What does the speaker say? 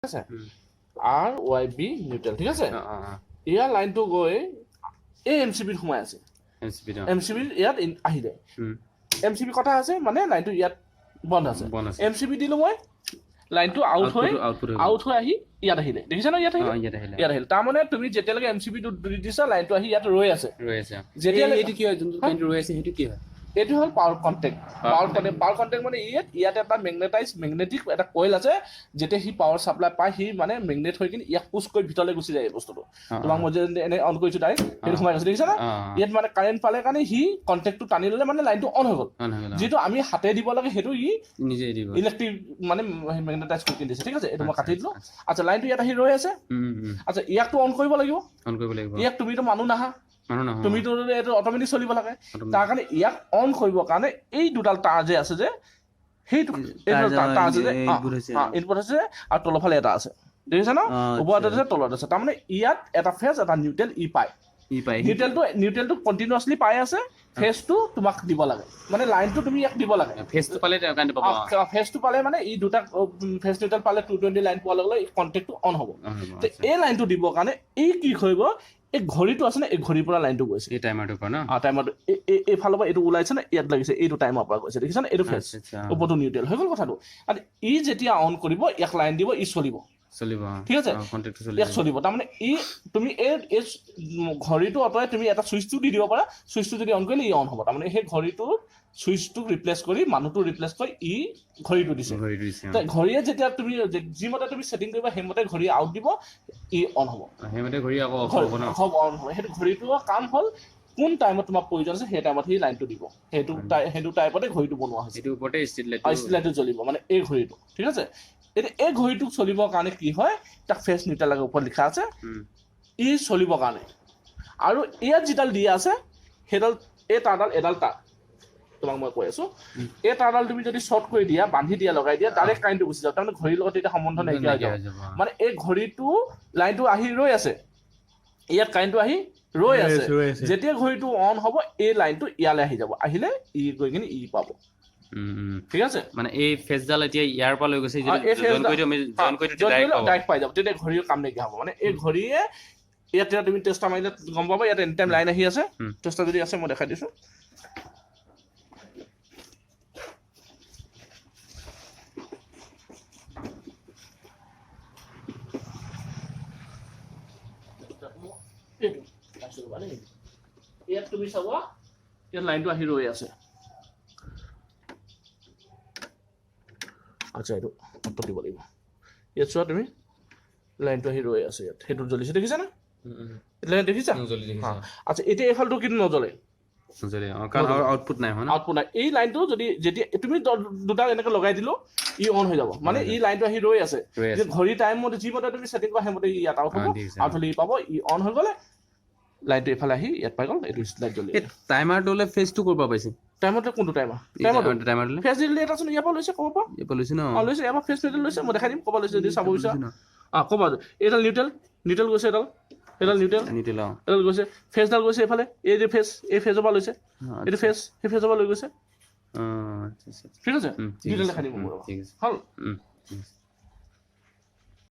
আছে R Y B neutral ঠিক আছে ইয়াৰ লাইনটো গৈ এই এমচিবিত সোমাই আছে এমচিবি ইয়াত আহিলে এমচিবি কথা আছে মানে লাইনটো ইয়াত বন্ধ আছে এমচিবি দিলো মই লাইনটো আউট হৈ আহি ইয়াত আহিলে দেখিছা ন ইয়াত আহিলে তাৰমানে তুমি যেতিয়ালৈকে এমচিবিটো দি দিছা লাইনটো আহি ইয়াত ৰৈ আছে যেতিয়ালৈকে এইটো কি হয় যোনটো লাইনটো ৰৈ আছে সেইটো কি হয় এইটো হ'ল পাৱাৰ কণ্টেক্ট মানে ইয়াত এটা মেগনেটিক এটা কইল আছে যেতিয়া সি পাৱাৰ চাপ্লাই পায় সি মানে মেগনেট হৈ কিনে ইয়াক পুছ কৰি ভিতৰলৈ গুচি যায় এই বস্তুটো তোমাক মই যে এনে অন কৰিছো ডাইৰেক্ট সেইটো সোমাই গৈছে দেখিছা না ইয়াত মানে কাৰেণ্ট পালে কাৰণে সি কণ্টেক্টটো টানি ল'লে মানে লাইনটো অন হৈ গ'ল যিটো আমি হাতে দিব লাগে সেইটো ই নিজে দিব ইলেক্ট্ৰিক মানে মেগনেটাইজ কৰি দিছে ঠিক আছে এইটো মই কাটি দিলো আচ্ছা লাইনটো ইয়াত আহি ৰৈ আছে আচ্ছা ইয়াকটো অন কৰিব লাগিব ইয়াক তুমিতো মানুহ নাহা তুমিতো এইটো অট'মেটিক চলিব লাগে তাৰ কাৰণে ইয়াক অন কৰিবৰ কাৰণে এই দুডাল তাঁৰ যে আছে যে সেইটো তাঁৰ আছে যে ইনপুট আছে আৰু তলৰ ফালে এটা আছে দেখিছা ন ওপৰত আছে তলত আছে তাৰমানে ইয়াত এটা ফেজ এটা নিউট্ৰেল ই পায় নিউট্ৰেলটো কণ্টিনিউৱাছলি পাই আছে ফেজটো তোমাক দিব লাগে মানে লাইনটো তুমি ইয়াক দিব লাগে ফেজটো পালে মানে ই দুটা ফেজ নিউট্ৰেল পালে 220 লাইন পোৱাৰ লগে লগে কণ্টেক্টটো অন হ'ব এই লাইনটো দিবৰ কাৰণে এই কি কৰিব এই ঘড়ীটো আছে না এই ঘড়ীৰ পৰা লাইনটো গৈছে এই টাইমাৰটোৰ পৰা ন টাইমাৰটো এইফালৰ পৰা এইটো ওলাইছে না ইয়াত লাগিছে এইটো টাইমৰ পৰা গৈছে দেখিছা না এইটো ফেজ ওপৰটো নিউট্ৰেল হৈ গ'ল কথাটো আৰু ই যেতিয়া অন কৰিব ইয়াক লাইন দিব ই চলিব ঠিক আছে ইয়াক চলিব তাৰমানে ই তুমি এই ঘড়ীটো অঁতৰাই তুমি এটা চুইচটো দি দিব পাৰা চুইচটো যদি অন কৰিলে ই অন হ'ব তাৰমানে সেই ঘড়ীটোৰ চুইচটোক ৰিপ্লেচ কৰি মানুহটো ৰিপ্লেচ কৰি ই ঘড়ীটো দিছে ঘড়ীয়ে যেতিয়া তুমি যিমতে তুমি ছেটিং কৰিবা সেইমতে ঘড়ী আউট দিব ই অন হ'ব সেইমতে ঘড়ী আকৌ হ'ব অন হ'ব সেইটো ঘড়ীটোৰ কাম হ'ল কোন টাইমত তোমাৰ প্ৰয়োজন আছে সেই টাইমত সি লাইনটো দিব সেইটো টাইপতে ঘড়ীটো বনোৱা হৈছে সেইটো ওপৰতে ষ্ট্ৰীট লাইটটো জ্বলিব মানে এই ঘড়ীটো ঠিক আছে এতিয়া এই ঘড়ীটোক চলিবৰ কাৰণে কি হয় তাক ফেজ নিউট্ৰেল ওপৰত লিখা আছে ই চলিবৰ কাৰণে আৰু ইয়াত যিডাল দিয়া আছে সেইডাল এই তাঁৰডাল এডাল তাঁৰ তোমাক মই কৈ আছো এই তাঁৰডাল তুমি যদি শ্বৰ্ট কৰি দিয়া বান্ধি দিয়া লগাই দিয়া ডাইৰেক্ট কাৰেণ্টটো গুচি যাব তাৰমানে ঘড়ীৰ লগত এতিয়া সম্বন্ধ নাইকিয়া হৈ যাব মানে এই ঘড়ীটো লাইনটো আহি ৰৈ আছে ইয়াত কাৰেণ্টটো আহি ৰৈ আছে যেতিয়া ঘড়ীটো অন হ'ব এই লাইনটো ইয়ালৈ আহি যাব আহিলে ই গৈ কিনে ই পাব ঠিক আছে মানে এই ফেজডাল এতিয়া ইয়াৰ পৰা লৈ গৈছে ডাইৰেক্ট পাই যাব তেতিয়া ঘড়ীৰ কাম নাইকিয়া হ'ব মানে এই ঘড়ীয়ে ইয়াত তুমি টেষ্টাৰ মাৰিলে গম পাবা ইয়াত এনি টাইম লাইন আহি আছে টেষ্টাৰ যদি আছে মই দেখাই দিছো ইয়াত তুমি চাব ইয়াত লাইনটো আহি ৰৈ আছে আচ্ছা এইটো অটো দিব লাগিব ইয়াত চোৱা তুমি লাইনটো আহি ৰৈ আছে ইয়াত সেইটো জ্বলিছে দেখিছা না লাইন দেখিছা আচ্ছা এতিয়া এইফালটো কিন্তু নজ্বলে আউটপুট নাই এই লাইনটো যদি যেতিয়া তুমি দুটা এনেকে লগাই দিলো ই অন হৈ যাব মানে ই লাইনটো আহি ৰৈ আছে ঘড়ী টাইমত যিমতে তুমি ছেটিং কৰা সেইমতে ইয়াত আউট হ'ব আউট হ'লে ই পাব ই অন হৈ গ'লে লাইনটো এইফালে আহি ইয়াত পাই গ'ল এইটো লাইট জ্বলি টাইমাৰটো হ'লে ফেজটো কৰিব পাইছে টাইমাৰটো কোনটো টাইমাৰ ফেজ দিলে এটা চোন ইয়াৰ পৰা লৈছে ক'ব পৰা ইয়াৰ পৰা লৈছে ন লৈছে ইয়াৰ পৰা ফেজ নিউট্ৰেল লৈছে মই দেখাই দিম ক'ব লৈছে যদি চাব বিচাৰা ক'বা এইডাল নিউট্ৰেল গৈছে এডাল নিউট্ৰেল গৈছে ফেজডাল গৈছে এইফালে এই যে ফেজ এই ফেজৰ পৰা লৈছে এইটো ফেজ সেই ফেজৰ পৰা লৈ গৈছে ঠিক আছে নিউট্ৰেল দেখাই দিম হ'ল